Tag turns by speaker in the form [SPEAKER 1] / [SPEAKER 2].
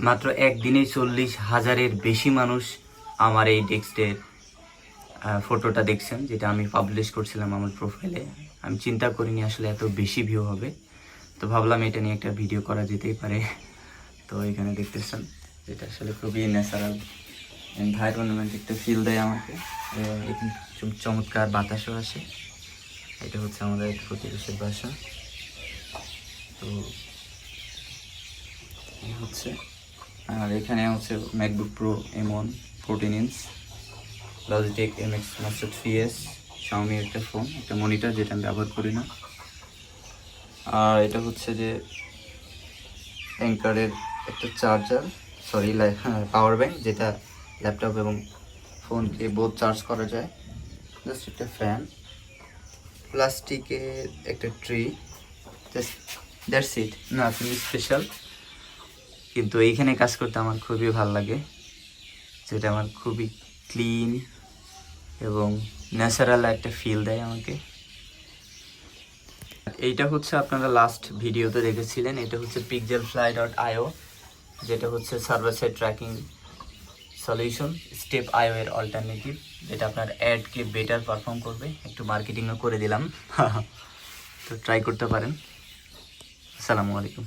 [SPEAKER 1] মাত্র একদিনেই 40,000-এর বেশি মানুষ আমার এই টেক্সটের ফটোটা দেখছেন, যেটা আমি পাবলিশ করছিলাম আমার প্রোফাইলে। আমি চিন্তা করিনি আসলে এত বেশি ভিউ হবে, তো ভাবলাম এটা নিয়ে একটা ভিডিও করা যেতেই পারে। তো এখানে দেখতেছেন এটা আসলে খুবই ন্যাচারাল এনভায়রনমেন্ট একটা ফিল দেয় আমাকে, এবং এখানে চমৎকার বাতাসও আসে। এটা হচ্ছে আমাদের প্রতিবেশীর বাসা। তো এই হচ্ছে, আর এখানে হচ্ছে MacBook pro M1 14 inch, Logitech MX master 3S, Xiaomi একটা ফোন, একটা মনিটর যেটা আমি ব্যবহার করি না। আর এটা হচ্ছে যে অ্যাঙ্কারের একটা চার্জার, সরি পাওয়ার ব্যাংক, যেটা ল্যাপটপ এবং ফোনকে বোথ চার্জ করা যায়। জাস্ট একটা ফ্যান, প্লাস্টিকের একটা tree, just that's it, nothing special. কিন্তু এইখানে কাজ করতে আমার খুবই ভালো লাগে, যেটা আমার খুবই ক্লিন এবং ন্যাচারাল একটা ফিল দেয় আমাকে। এইটা হচ্ছে আপনারা লাস্ট ভিডিওতে দেখেছিলেন, এটা হচ্ছে pixelfly.io, যেটা হচ্ছে server side tracking solution, Stape IO এর অল্টারনেটিভ, যেটা আপনার অ্যাডকে বেটার পারফর্ম করবে। একটু মার্কেটিংও করে দিলাম। তো ট্রাই করতে পারেন। আসসালামু আলাইকুম।